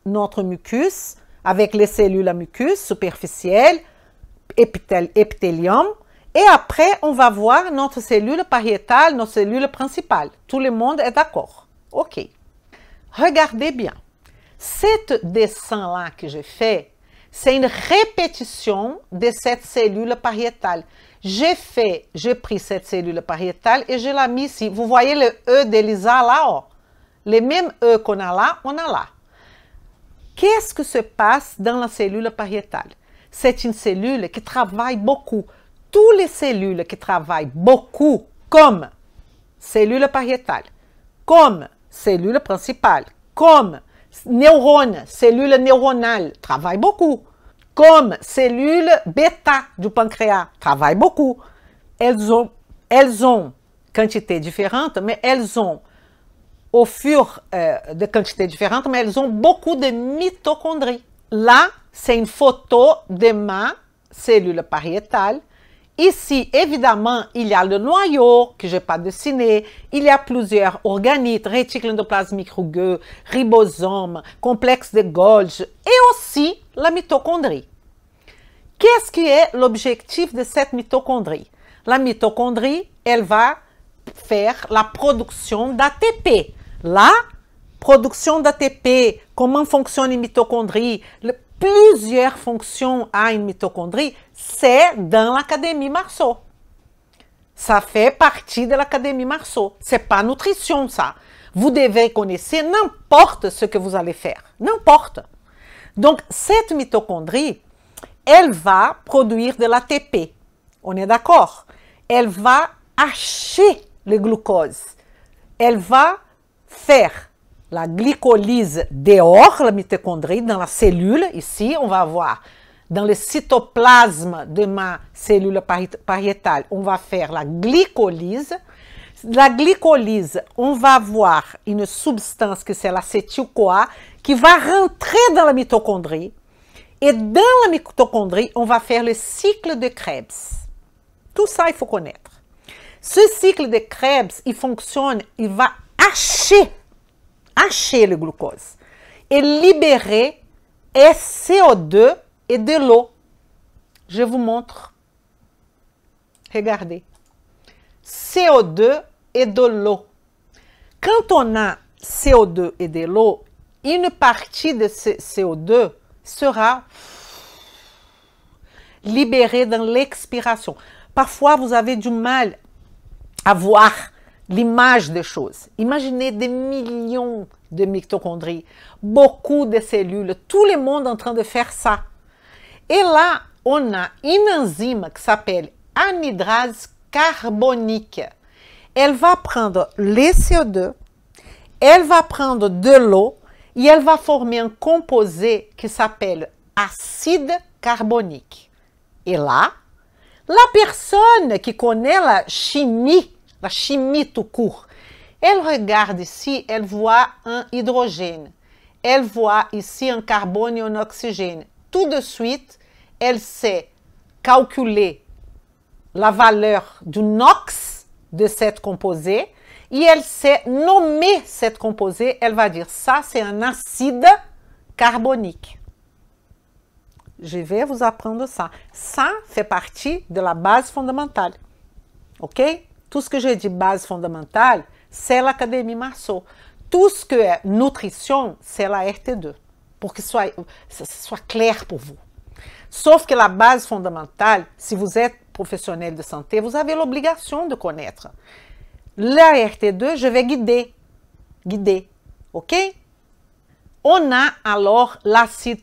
notre mucus avec les cellules à mucus superficielles, épithélium. Et après, on va voir notre cellule pariétale, notre cellule principale. Tout le monde est d'accord. OK. Regardez bien. Cet dessin-là que j'ai fait, c'est une répétition de cette cellule pariétale. J'ai pris cette cellule pariétale et je l'ai mis ici. Vous voyez le E d'Elisa là-haut. Les mêmes E qu'on a là, on a là. Qu'est-ce que se passe dans la cellule pariétale? C'est une cellule qui travaille beaucoup. Toutes les cellules qui travaillent beaucoup, comme cellule pariétale, comme cellule principale, comme neurones, cellules neuronales, travaillent beaucoup. Comme cellules bêta du pancréas, travaillent beaucoup. Elles ont quantités différentes, mais elles ont, au fur de quantités différentes, mais elles ont beaucoup de mitochondries. Là, c'est une photo de ma cellule pariétale. Ici, évidemment, il y a le noyau que je n'ai pas dessiné. Il y a plusieurs organites, réticule endoplasmique rugueux, ribosome, complexe de Golgi et aussi la mitochondrie. Qu'est-ce qui est l'objectif de cette mitochondrie? La mitochondrie, elle va faire la production d'ATP. La production d'ATP, comment fonctionne une mitochondrie? Plusieurs fonctions à une mitochondrie, c'est dans l'Académie Marceau. Ça fait partie de l'Académie Marceau. Ce n'est pas nutrition, ça. Vous devez connaître n'importe ce que vous allez faire. N'importe. Donc, cette mitochondrie, elle va produire de l'ATP. On est d'accord? Elle va hacher le glucose. Elle va faire la glycolyse dehors, la mitochondrie, dans la cellule. Ici, on va voir dans le cytoplasme de ma cellule pariétale, on va faire la glycolyse. La glycolyse, on va avoir une substance que c'est l'acétyl-CoA qui va rentrer dans la mitochondrie. Et dans la mitochondrie, on va faire le cycle de Krebs. Tout ça, il faut connaître. Ce cycle de Krebs, il fonctionne, il va hacher le glucose et libérer CO2 et de l'eau. Je vous montre. Regardez. CO2 et de l'eau. Quand on a CO2 et de l'eau, une partie de ce CO2 sera libérée dans l'expiration. Parfois, vous avez du mal à voir l'image des choses. Imaginez des millions de mitochondries, beaucoup de cellules, tout le monde en train de faire ça. Et là, on a une enzyme qui s'appelle anhydrase carbonique. Elle va prendre les CO2, elle va prendre de l'eau et elle va former un composé qui s'appelle acide carbonique. Et là, la personne qui connaît la chimie tout court, elle regarde ici, elle voit un hydrogène. Elle voit ici un carbone et un oxygène. Tout de suite, elle sait calculer la valeur du NOx de cette composé et elle sait nommer cette composé. Elle va dire ça, c'est un acide carbonique. Je vais vous apprendre ça. Ça fait partie de la base fondamentale. OK? Tout ce que j'ai dit base fondamentale, c'est l'Académie Marceau. Tout ce que est nutrition, c'est la RT2. Pour que ce soit clair pour vous. Sauf que la base fondamentale, si vous êtes professionnel de santé, vous avez l'obligation de connaître. La RT2, je vais guider. OK? On a alors l'acide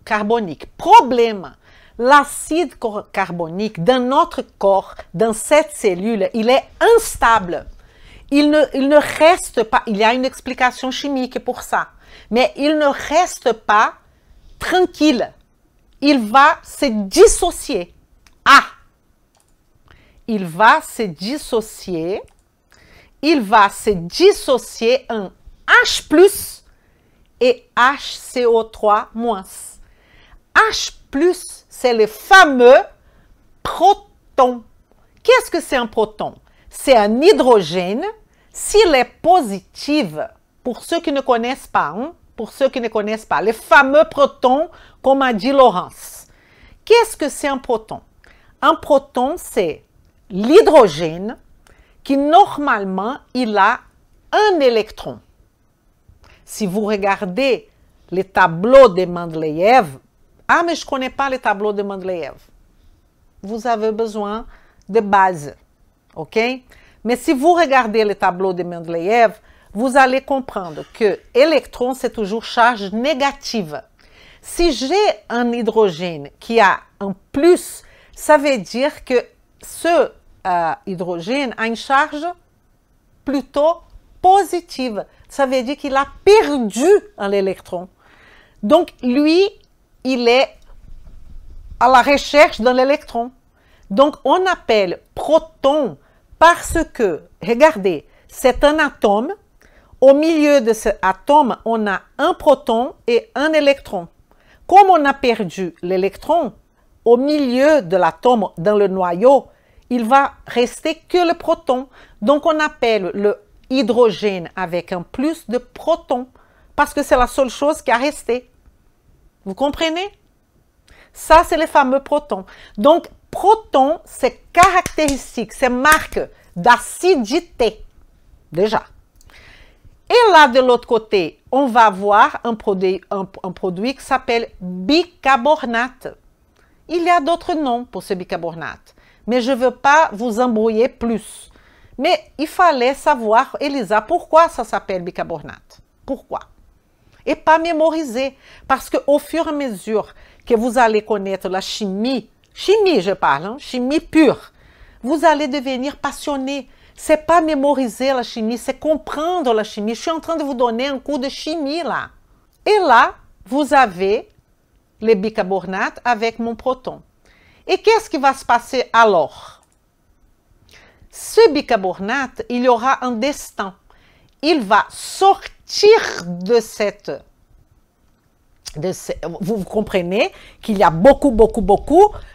carbonique. Problème, l'acide carbonique dans notre corps, dans cette cellule, il est instable. Il ne reste pas, il y a une explication chimique pour ça, mais il ne reste pas tranquille. Il va se dissocier. Il va se dissocier en H+, et HCO3-. H+, c'est le fameux proton Qu'est-ce que c'est un proton? C'est un hydrogène. S'il est positif, pour ceux qui ne connaissent pas, les fameux protons, comme a dit Laurence. Qu'est-ce que c'est un proton? Un proton, c'est l'hydrogène qui, normalement, il a un électron. Si vous regardez les tableaux de Mendeleïev, ah, mais je ne connais pas les tableaux de Mendeleïev. Vous avez besoin de base, ok? Mais si vous regardez les tableaux de Mendeleïev, vous allez comprendre que électron, c'est toujours charge négative. Si j'ai un hydrogène qui a un plus, ça veut dire que ce hydrogène a une charge plutôt positive. Ça veut dire qu'il a perdu un électron. Donc, lui, il est à la recherche d'un électron. Donc, on appelle proton parce que, regardez, c'est un atome. Au milieu de cet atome, on a un proton et un électron. Comme on a perdu l'électron, au milieu de l'atome, dans le noyau, il va rester que le proton. Donc, on appelle le hydrogène avec un plus de proton, parce que c'est la seule chose qui a resté. Vous comprenez? Ça, c'est les fameux protons. Donc, proton, c'est caractéristique, c'est marque d'acidité, déjà. Et là, de l'autre côté, on va voir un produit qui s'appelle bicarbonate. Il y a d'autres noms pour ce bicarbonate, mais je ne veux pas vous embrouiller plus. Mais il fallait savoir, Elisa, pourquoi ça s'appelle bicarbonate? Pourquoi? Et pas mémoriser, parce qu'au fur et à mesure que vous allez connaître la chimie je parle, hein, chimie pure, vous allez devenir passionné. C'est pas mémoriser la chimie, c'est comprendre la chimie. Je suis en train de vous donner un cours de chimie là. Et là, vous avez les bicarbonates avec mon proton. Et qu'est-ce qui va se passer alors? Ce bicarbonate, il y aura un destin. Il va sortir de cette... vous comprenez qu'il y a beaucoup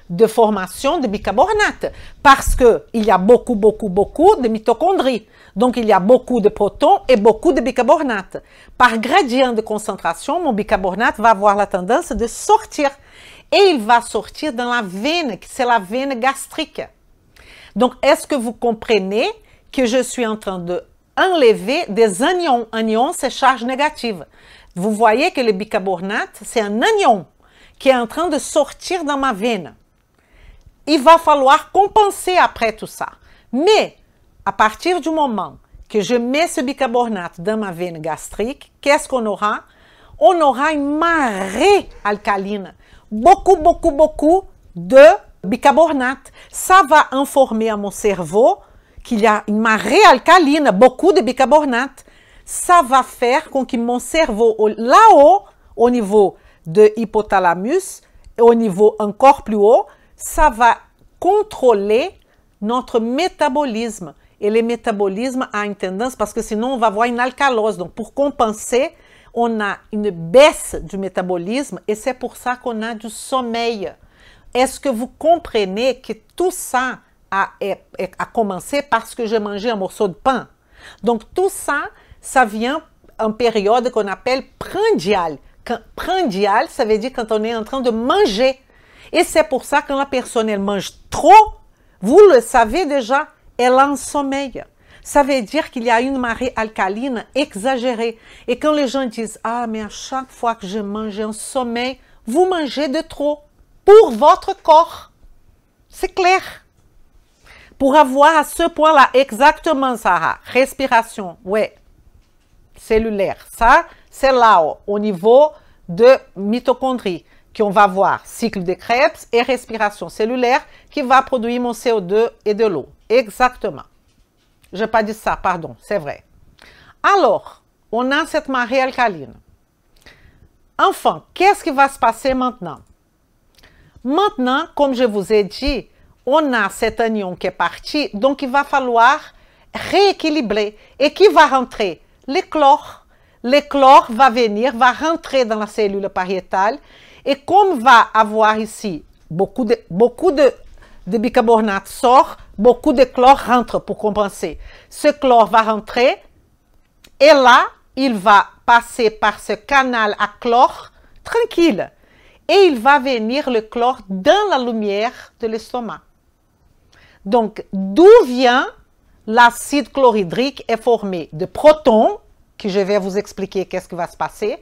de formations de bicarbonate parce qu'il y a beaucoup de mitochondries. Donc, il y a beaucoup de protons et beaucoup de bicarbonate. Par gradient de concentration, mon bicarbonate va avoir la tendance de sortir. Et il va sortir dans la veine, c'est la veine gastrique. Donc, est-ce que vous comprenez que je suis en train d'enlever des anions? Anions, c'est charge négative. Vous voyez que le bicarbonate, c'est un anion qui est en train de sortir dans ma veine. Il va falloir compenser après tout ça. Mais, à partir du moment que je mets ce bicarbonate dans ma veine gastrique, qu'est-ce qu'on aura? On aura une marée alcaline. Beaucoup de bicarbonate. Ça va informer à mon cerveau qu'il y a une marée alcaline, beaucoup de bicarbonate. Ça va faire que mon cerveau, là-haut, au niveau de l'hypothalamus, et au niveau encore plus haut, ça va contrôler notre métabolisme. Et le métabolisme a une tendance, parce que sinon on va avoir une alcalose. Donc pour compenser, on a une baisse du métabolisme et c'est pour ça qu'on a du sommeil. Est-ce que vous comprenez que tout ça a commencé parce que j'ai mangé un morceau de pain? Donc tout ça, ça vient en période qu'on appelle prandiale. Prandiale, ça veut dire quand on est en train de manger. Et c'est pour ça que quand la personne elle mange trop, vous le savez déjà, elle a un sommeil. Ça veut dire qu'il y a une marée alcaline exagérée. Et quand les gens disent « Ah, mais à chaque fois que je mange un sommeil, vous mangez de trop pour votre corps. » C'est clair. Pour avoir à ce point-là exactement ça, respiration, ouais, cellulaire. Ça, c'est là-haut, au niveau de mitochondries, qu'on va voir cycle de Krebs et respiration cellulaire qui va produire mon CO2 et de l'eau. Exactement. Je n'ai pas dit ça, pardon, c'est vrai. Alors, on a cette marée alcaline. Enfin, qu'est-ce qui va se passer maintenant? Maintenant, comme je vous ai dit, on a cet anion qui est parti, donc il va falloir rééquilibrer. Et qui va rentrer? Le chlore. Le chlore va venir, va rentrer dans la cellule pariétale. Et comme va avoir ici beaucoup de bicarbonate sort, beaucoup de chlore rentre pour compenser. Ce chlore va rentrer et là, il va passer par ce canal à chlore tranquille. Et il va venir le chlore dans la lumière de l'estomac. Donc, d'où vient l'acide chlorhydrique est formé de protons, que je vais vous expliquer qu'est-ce qui va se passer,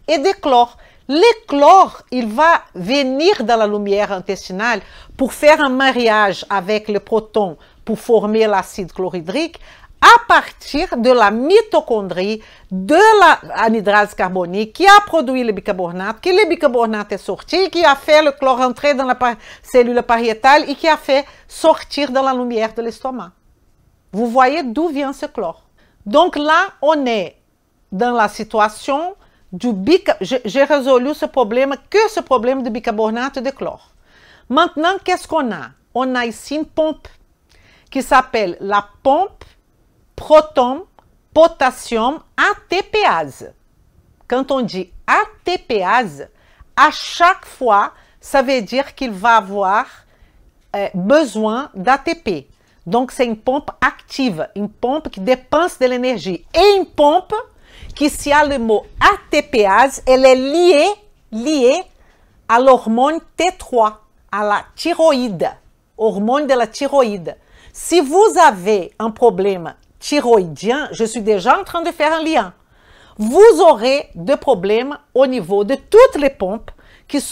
et de chlore. Le chlore, il va venir dans la lumière intestinale pour faire un mariage avec le proton pour former l'acide chlorhydrique à partir de la mitochondrie de l'anhydrase carbonique qui a produit le bicarbonate, que le bicarbonate est sorti, qui a fait le chlore entrer dans la cellule pariétale et qui a fait sortir dans la lumière de l'estomac. Vous voyez d'où vient ce chlore. Donc là, on est dans la situation du bicarbonate. J'ai résolu ce problème, que ce problème de bicarbonate de chlore. Maintenant, qu'est-ce qu'on a? On a ici une pompe qui s'appelle la pompe proton-potassium ATPase. Quand on dit ATPase, à chaque fois, ça veut dire qu'il va avoir besoin d'ATP. Donc, c'est une pompe active, une pompe qui dépense de l'énergie. Et une pompe qui, s'il y a le mot ATPase, elle est liée à l'hormone T3, à la thyroïde, hormone de la thyroïde. Si vous avez un problème thyroïdien, je suis déjà en train de faire un lien. Vous aurez des problèmes au niveau de toutes les pompes qui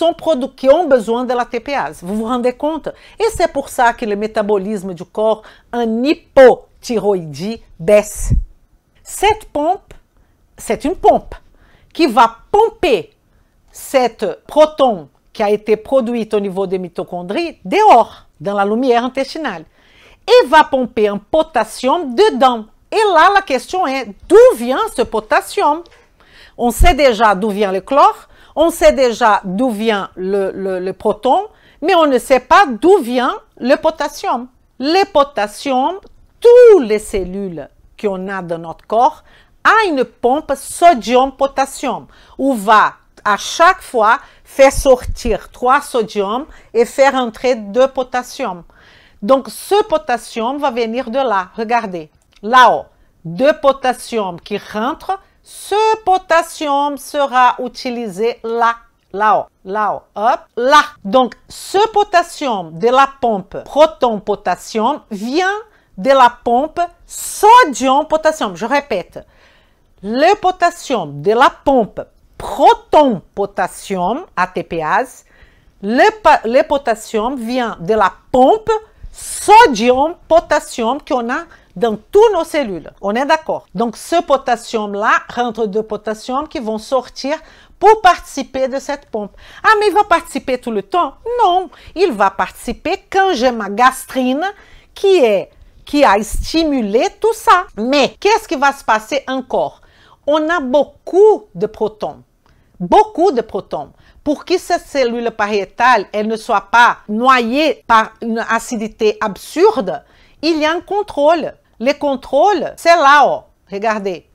ont besoin de la TPase. Vous vous rendez compte? Et c'est pour ça que le métabolisme du corps en hypothyroïdie baisse. Cette pompe, c'est une pompe qui va pomper cette proton qui a été produite au niveau des mitochondries dehors, dans la lumière intestinale. Et va pomper un potassium dedans. Et là, la question est, d'où vient ce potassium? On sait déjà d'où vient le chlore, on sait déjà d'où vient le proton, mais on ne sait pas d'où vient le potassium. Le potassium, toutes les cellules qu'on a dans notre corps, a une pompe sodium-potassium, où va à chaque fois faire sortir 3 sodium et faire entrer 2 potassium. Donc, ce potassium va venir de là. Regardez, là-haut, 2 potassium qui rentrent. Ce potassium sera utilisé là, là-haut, là-haut, hop, là. Donc, ce potassium de la pompe proton-potassium vient de la pompe sodium-potassium. Je répète, le potassium de la pompe proton-potassium, ATPase, le potassium vient de la pompe sodium-potassium qu'on a dans toutes nos cellules. On est d'accord? Donc, ce potassium-là rentre de potassium qui vont sortir pour participer de cette pompe. Ah, mais il va participer tout le temps? Non, il va participer quand j'ai ma gastrine qui a stimulé tout ça. Mais qu'est-ce qui va se passer encore? On a beaucoup de protons. Beaucoup de protons. Pour que cette cellule pariétale elle ne soit pas noyée par une acidité absurde, il y a un contrôle. Le contrôle, c'est là-haut. Regardez.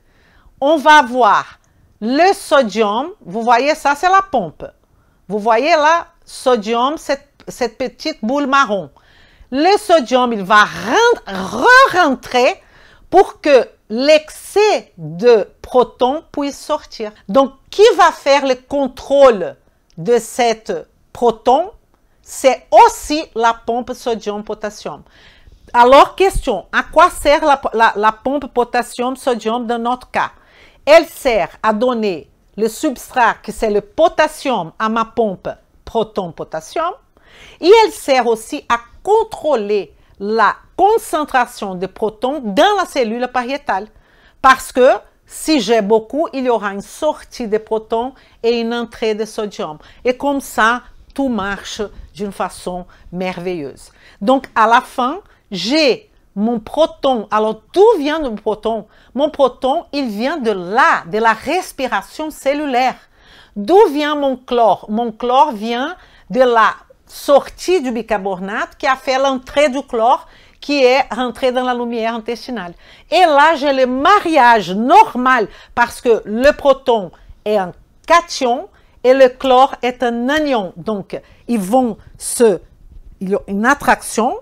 On va avoir le sodium. Vous voyez, ça, c'est la pompe. Vous voyez là, sodium, cette petite boule marron. Le sodium, il va re-rentrer pour que l'excès de protons puisse sortir. Donc, qui va faire le contrôle de cette proton? C'est aussi la pompe sodium-potassium. Alors, question, à quoi sert la pompe potassium-sodium dans notre cas? Elle sert à donner le substrat, que c'est le potassium, à ma pompe proton-potassium. Et elle sert aussi à contrôler la concentration de protons dans la cellule pariétale. Parce que si j'ai beaucoup, il y aura une sortie de protons et une entrée de sodium. Et comme ça, tout marche d'une façon merveilleuse. Donc, à la fin, j'ai mon proton. Alors, d'où vient mon proton? Mon proton, il vient de là, de la respiration cellulaire. D'où vient mon chlore? Mon chlore vient de la sortie du bicarbonate qui a fait l'entrée du chlore qui est rentré dans la lumière intestinale. Et là, j'ai le mariage normal parce que le proton est un cation et le chlore est un anion. Donc, il y a une attraction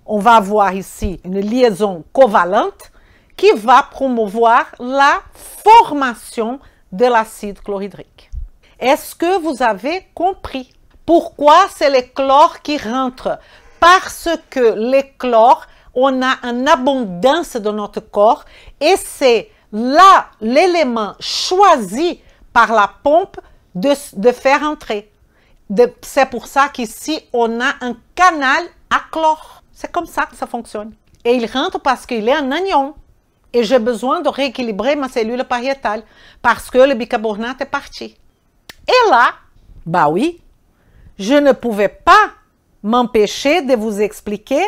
on va avoir ici une liaison covalente qui va promouvoir la formation de l'acide chlorhydrique. Est-ce que vous avez compris pourquoi c'est les chlores qui rentrent? Parce que les chlores, on a une abondance dans notre corps et c'est là l'élément choisi par la pompe de faire entrer. C'est pour ça qu'ici, on a un canal à chlore. C'est comme ça que ça fonctionne. Et il rentre parce qu'il est un anion. Et j'ai besoin de rééquilibrer ma cellule pariétale parce que le bicarbonate est parti. Et là, bah oui, je ne pouvais pas m'empêcher de vous expliquer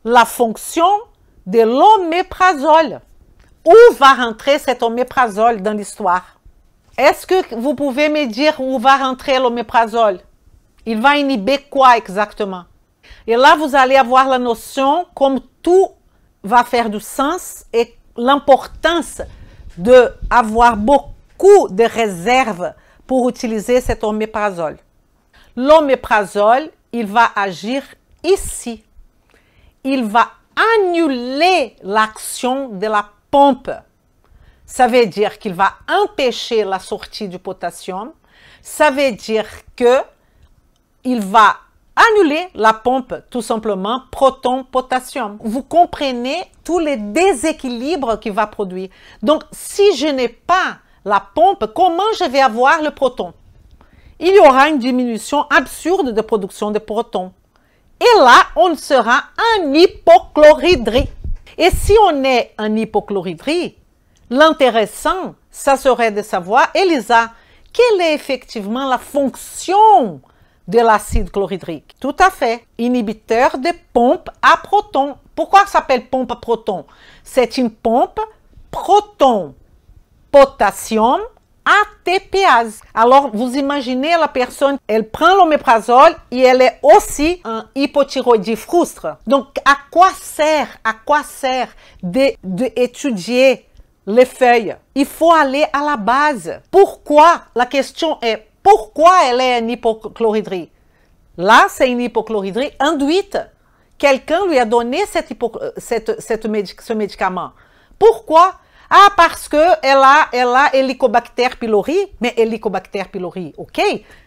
la fonction de l'oméprazole. Où va rentrer cet oméprazole dans l'histoire? Est-ce que vous pouvez me dire où va rentrer l'oméprazole? Il va inhiber quoi exactement? Et là, vous allez avoir la notion comme tout va faire du sens et l'importance d'avoir beaucoup de réserves pour utiliser cet oméprazole. L'oméprazole, il va agir ici. Il va annuler l'action de la pompe. Ça veut dire qu'il va empêcher la sortie du potassium. Ça veut dire qu'il va annuler la pompe, tout simplement, proton-potassium. Vous comprenez tous les déséquilibres qu'il va produire. Donc, si je n'ai pas la pompe, comment je vais avoir le proton? Il y aura une diminution absurde de production de protons. Et là, on sera en hypochlorhydrie. Et si on est en hypochlorhydrie, l'intéressant, ça serait de savoir, Elisa, quelle est effectivement la fonction de l'acide chlorhydrique? Tout à fait, inhibiteur de pompe à protons. Pourquoi ça s'appelle pompe à protons? C'est une pompe proton-potassium ATPase. Alors, vous imaginez la personne, elle prend l'oméprazole et elle est aussi un hypothyroïdie frustre. Donc, à quoi sert d'étudier les feuilles? Il faut aller à la base. Pourquoi? La question est, pourquoi elle est en hypochlorhydrie? Là, c'est une hypochlorhydrie induite. Quelqu'un lui a donné ce médicament. Pourquoi? Ah, parce qu'elle a Helicobacter pylori. Mais Helicobacter pylori, ok,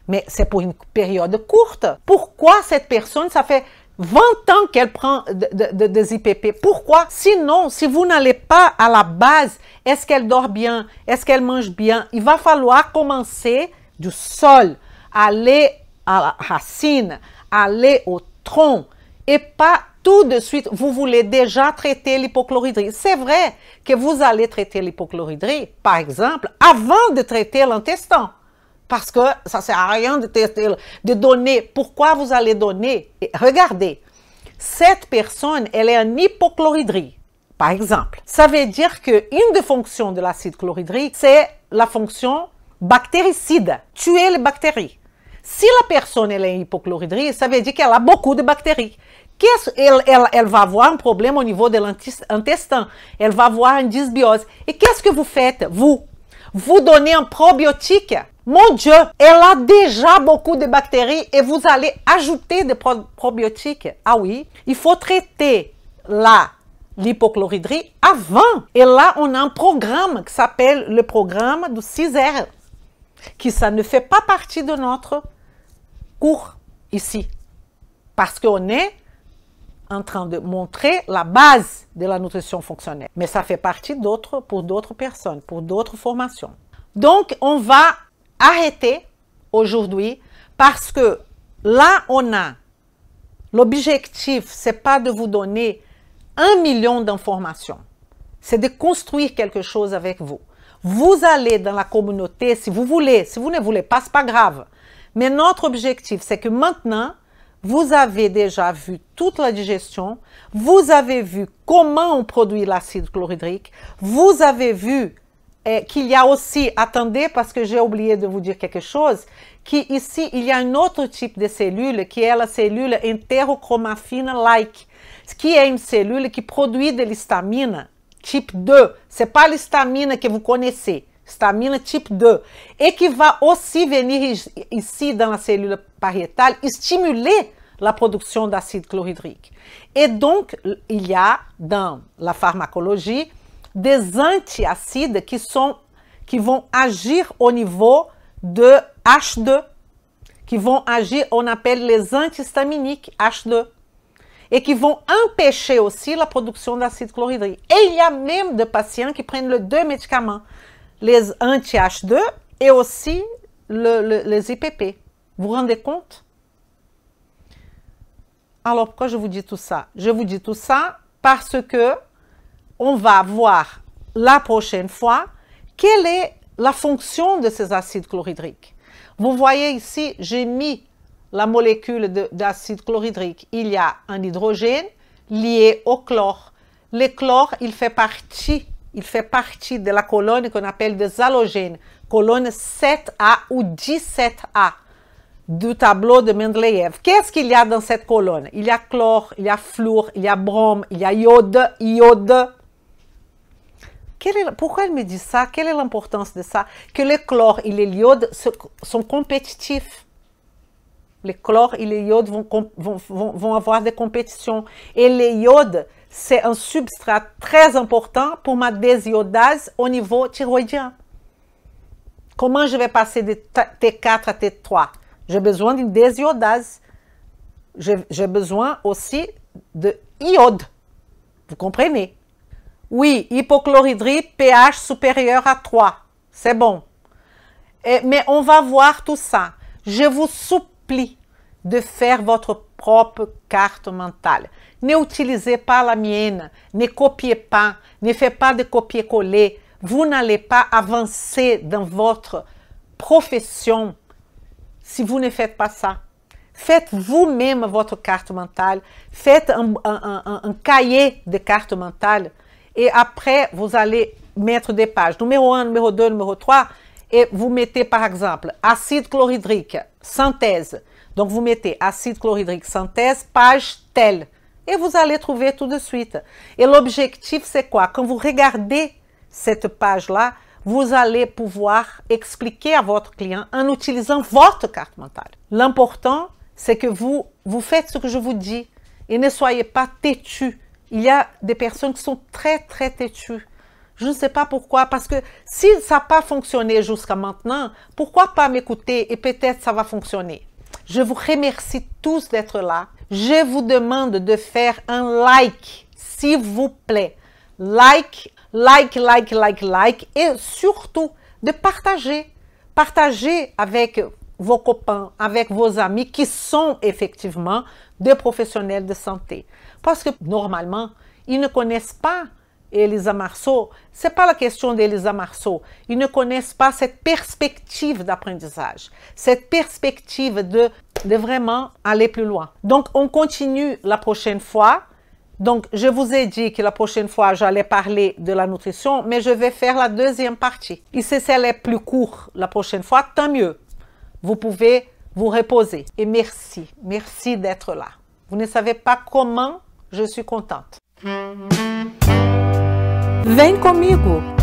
mais c'est pour une période courte. Pourquoi cette personne, ça fait 20 ans qu'elle prend des IPP? Pourquoi? Sinon, si vous n'allez pas à la base, est-ce qu'elle dort bien? Est-ce qu'elle mange bien? Il va falloir commencer du sol, aller à la racine, aller au tronc, et pas tout de suite, vous voulez déjà traiter l'hypochlorhydrie. C'est vrai que vous allez traiter l'hypochlorhydrie, par exemple, avant de traiter l'intestin. Parce que ça ne sert à rien de donner. Pourquoi vous allez donner? Et regardez, cette personne, elle est en hypochlorhydrie, par exemple. Ça veut dire qu'une des fonctions de l'acide chlorhydrique, c'est la fonction bactéricide, tuer les bactéries. Si la personne elle est en hypochlorhydrie, ça veut dire qu'elle a beaucoup de bactéries. Elle va avoir un problème au niveau de l'intestin. Elle va avoir une dysbiose. Et qu'est-ce que vous faites, vous? Vous donnez un probiotique. Mon Dieu, elle a déjà beaucoup de bactéries et vous allez ajouter des probiotiques. Ah oui, il faut traiter l'hypochlorhydrie avant. Et là, on a un programme qui s'appelle le programme du 6R, qui ça ne fait pas partie de notre cours ici. Parce qu'on est en train de montrer la base de la nutrition fonctionnelle. Mais ça fait partie pour d'autres personnes, pour d'autres formations. Donc, on va arrêter aujourd'hui parce que là, on a l'objectif, c'est pas de vous donner 1 million d'informations. C'est de construire quelque chose avec vous. Vous allez dans la communauté si vous voulez. Si vous ne voulez pas, c'est pas grave. Mais notre objectif, c'est que maintenant, vous avez déjà vu toute la digestion, vous avez vu comment on produit l'acide chlorhydrique, vous avez vu qu'il y a aussi, attendez parce que j'ai oublié de vous dire quelque chose, qu'ici il y a un autre type de cellule qui est la cellule entérochromafine-like, qui est une cellule qui produit de l'histamine type 2, ce n'est pas l'histamine que vous connaissez, histamine type 2, et qui va aussi venir ici dans la cellule pariétale stimuler la production d'acide chlorhydrique. Et donc, il y a dans la pharmacologie des antiacides qui vont agir au niveau de H2, qui vont agir, on appelle les antihistaminiques H2, et qui vont empêcher aussi la production d'acide chlorhydrique. Et il y a même des patients qui prennent les deux médicaments, les anti-H2 et aussi les IPP. Vous vous rendez compte? Alors, pourquoi je vous dis tout ça? Je vous dis tout ça parce que on va voir la prochaine fois quelle est la fonction de ces acides chlorhydriques. Vous voyez ici, j'ai mis la molécule d'acide chlorhydrique. Il y a un hydrogène lié au chlore. Le chlore, il fait partie de la colonne qu'on appelle des halogènes, colonne 7A ou 17A du tableau de Mendeleïev. Qu'est-ce qu'il y a dans cette colonne? Il y a chlore, il y a fluor, il y a brome, il y a iode. Pourquoi elle me dit ça? Quelle est l'importance de ça? Que le chlore et l'iode sont compétitifs. Les chlore et l'iode vont avoir des compétitions. Et l'iode, c'est un substrat très important pour ma désiodase au niveau thyroïdien. Comment je vais passer de T4 à T3? J'ai besoin d'une désiodase. J'ai besoin aussi de iode. Vous comprenez? Oui, hypochlorhydrie, pH supérieur à 3. C'est bon. Mais on va voir tout ça. Je vous supplie de faire votre propre carte mentale. N'utilisez pas la mienne. Ne copiez pas. Ne faites pas de copier-coller. Vous n'allez pas avancer dans votre profession si vous ne faites pas ça. Faites vous-même votre carte mentale. Faites un cahier de carte mentale. Et après, vous allez mettre des pages. Numéro 1, numéro 2, numéro 3. Et vous mettez par exemple acide chlorhydrique, synthèse. Donc vous mettez acide chlorhydrique, synthèse, page telle. Et vous allez trouver tout de suite. Et l'objectif, c'est quoi? Quand vous regardez cette page-là, vous allez pouvoir expliquer à votre client en utilisant votre carte mentale. L'important, c'est que vous faites ce que je vous dis et ne soyez pas têtus. Il y a des personnes qui sont très, très têtues. Je ne sais pas pourquoi, parce que si ça n'a pas fonctionné jusqu'à maintenant, pourquoi pas m'écouter et peut-être ça va fonctionner. Je vous remercie tous d'être là. Je vous demande de faire un like, s'il vous plaît. Like et surtout de partager. Partagez avec vos copains, avec vos amis qui sont effectivement des professionnels de santé. Parce que normalement, ils ne connaissent pas Elisa Marceau. Ce n'est pas la question d'Elisa Marceau. Ils ne connaissent pas cette perspective d'apprentissage, cette perspective de vraiment aller plus loin. Donc, on continue la prochaine fois. Donc, je vous ai dit que la prochaine fois, j'allais parler de la nutrition, mais je vais faire la deuxième partie. Et si elle est plus courte la prochaine fois, tant mieux. Vous pouvez vous reposer. Et merci. Merci d'être là. Vous ne savez pas comment je suis contente. Vem comigo!